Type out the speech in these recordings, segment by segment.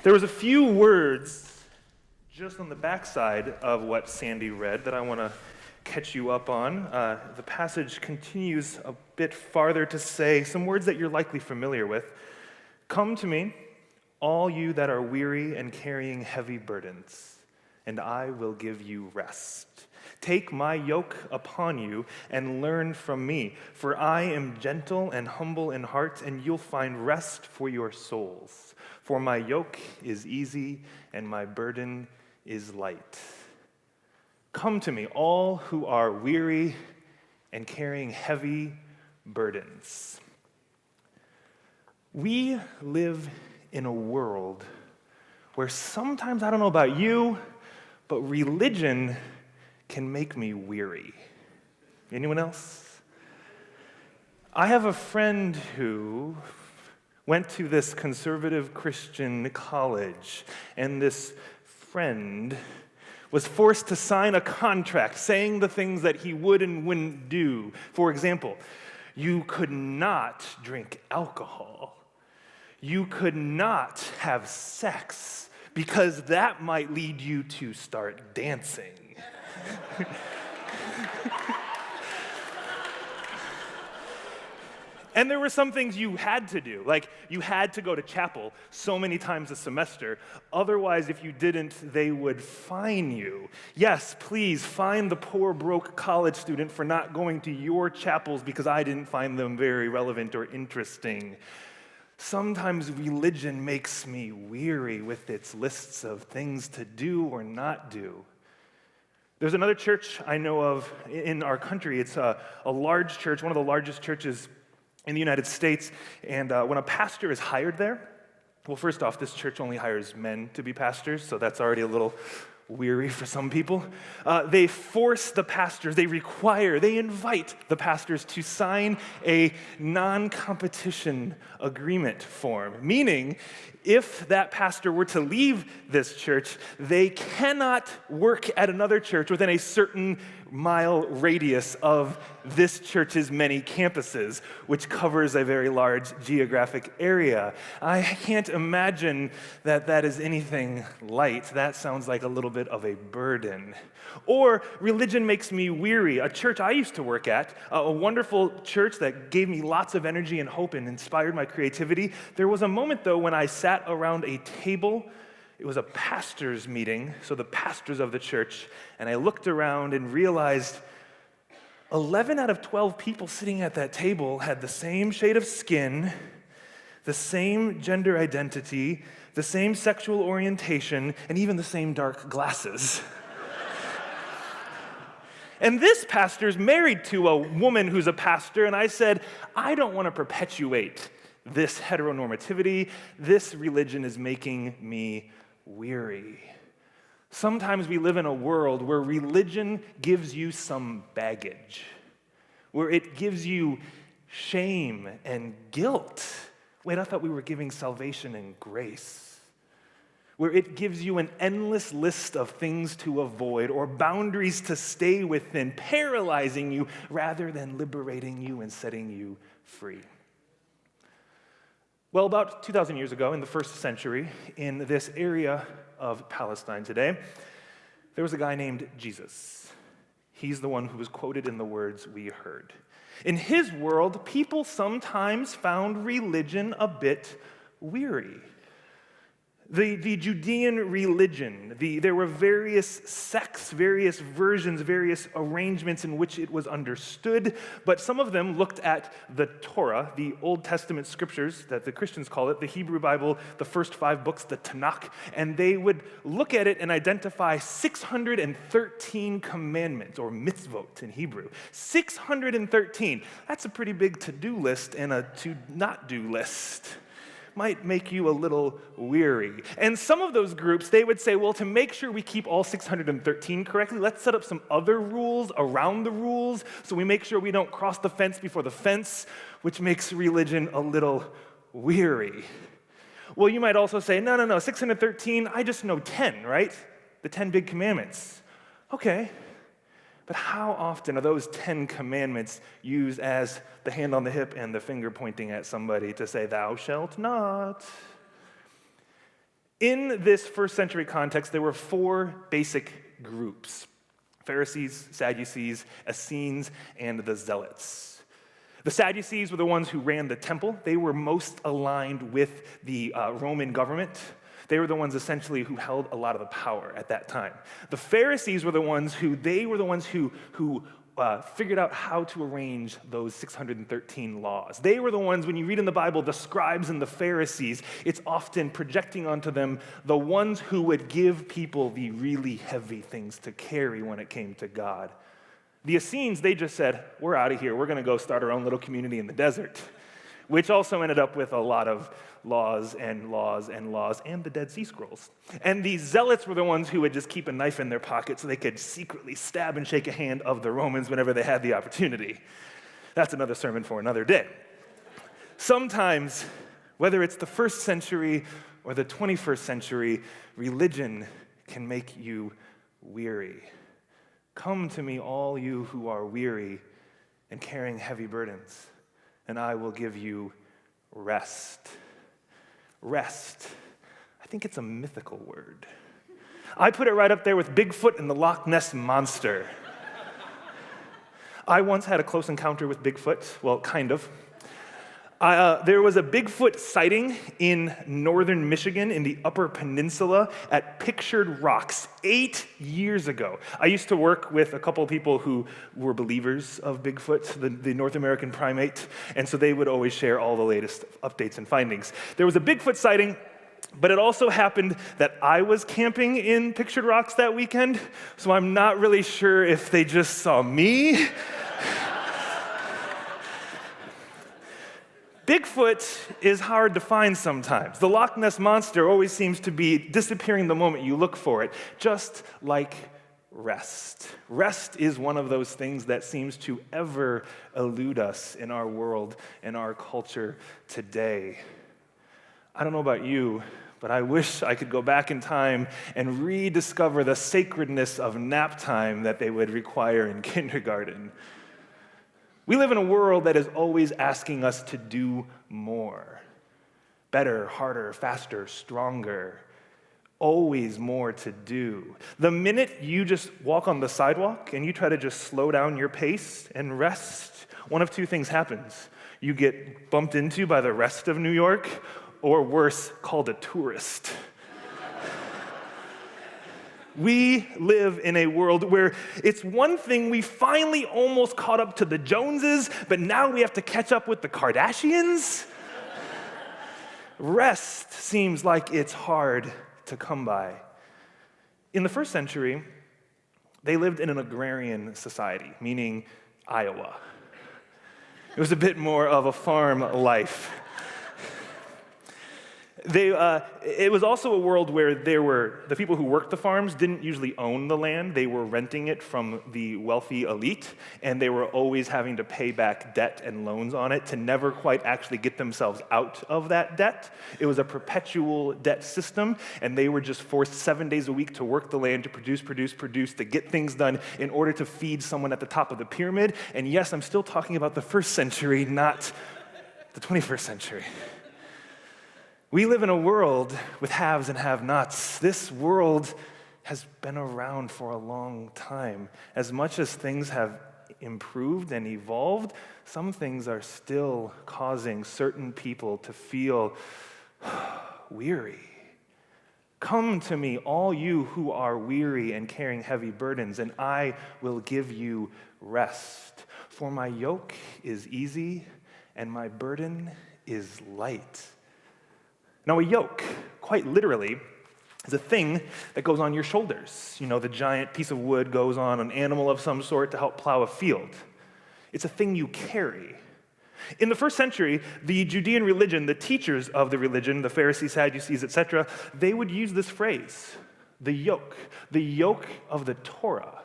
There was a few words just on the backside of what Sandy read that I want to catch you up on. The passage continues a bit farther to say some words that you're likely familiar with. Come to me, all you that are weary and carrying heavy burdens, and I will give you rest. Take my yoke upon you and learn from me, for I am gentle and humble in heart, and you'll find rest for your souls. For my yoke is easy and my burden is light. Come to me, all who are weary and carrying heavy burdens. We live in a world where sometimes, I don't know about you, but religion can make me weary. Anyone else? I have a friend who went to this conservative Christian college, and this friend was forced to sign a contract saying the things that he would and wouldn't do. For example, you could not drink alcohol. You could not have sex because that might lead you to start dancing. And there were some things you had to do, like you had to go to chapel so many times a semester. Otherwise, if you didn't, they would fine you. Yes, please fine the poor, broke college student for not going to your chapels because I didn't find them very relevant or interesting. Sometimes religion makes me weary with its lists of things to do or not do. There's another church I know of in our country. It's a large church, one of the largest churches in the United States, and when a pastor is hired there, well, first off, this church only hires men to be pastors, so that's already a little weary for some people. They force the pastors, they invite the pastors to sign a non-competition agreement form, meaning if that pastor were to leave this church, they cannot work at another church within a certain mile radius of this church's many campuses, which covers a very large geographic area. I can't imagine that that is anything light. That sounds like a little bit of a burden. Or religion makes me weary. A church I used to work at, a wonderful church that gave me lots of energy and hope and inspired my creativity. There was a moment, though, when I sat around a table. It was a pastor's meeting, so the pastors of the church, and I looked around and realized 11 out of 12 people sitting at that table had the same shade of skin, the same gender identity, the same sexual orientation, and even the same dark glasses. And this pastor's married to a woman who's a pastor, and I said, I don't want to perpetuate this heteronormativity. This religion is making me weary. Sometimes we live in a world where religion gives you some baggage, where it gives you shame and guilt. Wait, I thought we were giving salvation and grace. Where it gives you an endless list of things to avoid or boundaries to stay within, paralyzing you rather than liberating you and setting you free. Well, about 2,000 years ago, in the first century, in this area of Palestine today, there was a guy named Jesus. He's the one who was quoted in the words we heard. In his world, people sometimes found religion a bit weary. The Judean religion, there were various sects, various versions, various arrangements in which it was understood, but some of them looked at the Torah, the Old Testament scriptures that the Christians call it, the Hebrew Bible, the first 5 books, the Tanakh, and they would look at it and identify 613 commandments, or mitzvot in Hebrew. 613. That's a pretty big to-do list and a to-not-do list. Might make you a little weary. And some of those groups, they would say, well, to make sure we keep all 613 correctly, let's set up some other rules around the rules so we make sure we don't cross the fence before the fence, which makes religion a little weary. Well, you might also say, no, 613, I just know 10, right? The 10 big commandments. Okay. But how often are those 10 commandments used as the hand on the hip and the finger pointing at somebody to say, thou shalt not? In this first century context, there were four basic groups: Pharisees, Sadducees, Essenes, and the Zealots. The Sadducees were the ones who ran the temple. They were most aligned with the Roman government. They were the ones essentially who held a lot of the power at that time. The Pharisees were the ones who figured out how to arrange those 613 laws. They were the ones, when you read in the Bible, the scribes and the Pharisees, it's often projecting onto them the ones who would give people the really heavy things to carry when it came to God. The Essenes, they just said, we're out of here. We're going to go start our own little community in the desert, which also ended up with a lot of laws and the Dead Sea Scrolls. And the Zealots were the ones who would just keep a knife in their pocket so they could secretly stab and shake a hand of the Romans whenever they had the opportunity. That's another sermon for another day. Sometimes, whether it's the first century or the 21st century, religion can make you weary. Come to me, all you who are weary and carrying heavy burdens, and I will give you rest. Rest. I think it's a mythical word. I put it right up there with Bigfoot and the Loch Ness Monster. I once had a close encounter with Bigfoot. Well, kind of. There was a Bigfoot sighting in northern Michigan in the Upper Peninsula at Pictured Rocks 8 years ago. I used to work with a couple of people who were believers of Bigfoot, the North American primate, and so they would always share all the latest updates and findings. There was a Bigfoot sighting, but it also happened that I was camping in Pictured Rocks that weekend, so I'm not really sure if they just saw me. Bigfoot is hard to find sometimes. The Loch Ness Monster always seems to be disappearing the moment you look for it, just like rest. Rest is one of those things that seems to ever elude us in our world, in our culture today. I don't know about you, but I wish I could go back in time and rediscover the sacredness of nap time that they would require in kindergarten. We live in a world that is always asking us to do more. Better, harder, faster, stronger. Always more to do. The minute you just walk on the sidewalk and you try to just slow down your pace and rest, one of two things happens. You get bumped into by the rest of New York, or worse, called a tourist. We live in a world where it's one thing we finally almost caught up to the Joneses, but now we have to catch up with the Kardashians. Rest seems like it's hard to come by. In the first century, they lived in an agrarian society, meaning Iowa. It was a bit more of a farm life. It was also a world where the people who worked the farms didn't usually own the land. They were renting it from the wealthy elite, and they were always having to pay back debt and loans on it to never quite actually get themselves out of that debt. It was a perpetual debt system, and they were just forced 7 days a week to work the land to produce, to get things done in order to feed someone at the top of the pyramid. And yes, I'm still talking about the first century, not the 21st century. We live in a world with haves and have-nots. This world has been around for a long time. As much as things have improved and evolved, some things are still causing certain people to feel weary. Come to me, all you who are weary and carrying heavy burdens, and I will give you rest. For my yoke is easy and my burden is light. Now, a yoke, quite literally, is a thing that goes on your shoulders. You know, the giant piece of wood goes on an animal of some sort to help plow a field. It's a thing you carry. In the first century, the Judean religion, the teachers of the religion, the Pharisees, Sadducees, etc., they would use this phrase, the yoke of the Torah.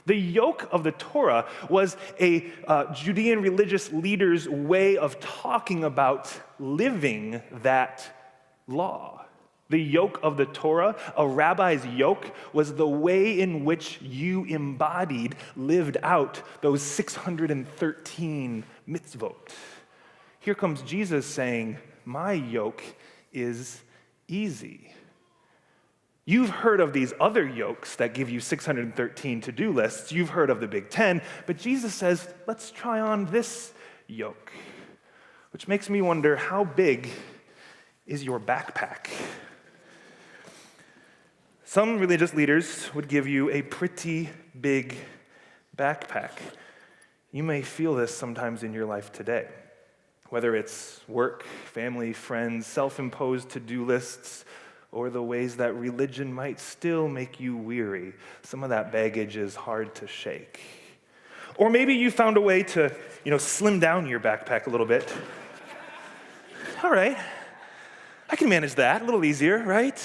The yoke of the Torah was a Judean religious leader's way of talking about living that law. The yoke of the Torah, a rabbi's yoke, was the way in which you embodied, lived out those 613 mitzvot. Here comes Jesus saying, my yoke is easy. You've heard of these other yokes that give you 613 to-do lists. You've heard of the Big Ten, but Jesus says, let's try on this yoke, which makes me wonder, how big is your backpack? Some religious leaders would give you a pretty big backpack. You may feel this sometimes in your life today, whether it's work, family, friends, self-imposed to-do lists, or the ways that religion might still make you weary. Some of that baggage is hard to shake. Or maybe you found a way to, slim down your backpack a little bit. All right, I can manage that a little easier, right?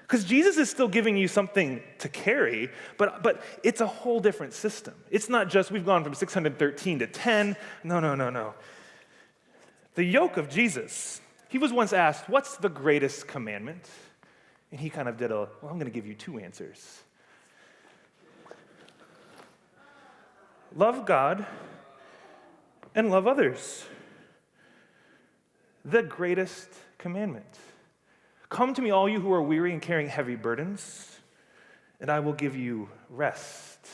Because Jesus is still giving you something to carry, but it's a whole different system. It's not just we've gone from 613 to 10. No. The yoke of Jesus, he was once asked, what's the greatest commandment? And he kind of did I'm going to give you two answers. Love God and love others. The greatest commandment. Come to me, all you who are weary and carrying heavy burdens, and I will give you rest.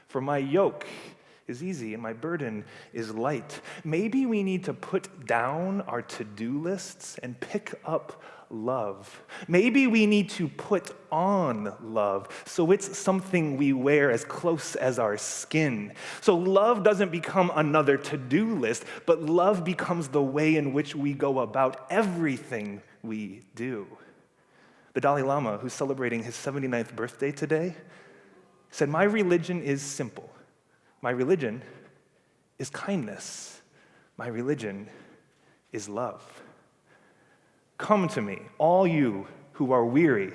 For my yoke is easy and my burden is light. Maybe we need to put down our to-do lists and pick up love. Maybe we need to put on love so it's something we wear as close as our skin. So love doesn't become another to-do list, but love becomes the way in which we go about everything we do. The Dalai Lama, who's celebrating his 79th birthday today, said, my religion is simple. My religion is kindness. My religion is love. Come to me, all you who are weary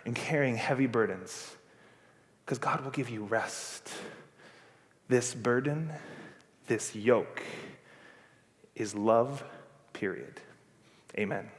and carrying heavy burdens, because God will give you rest. This burden, this yoke is love, period. Amen.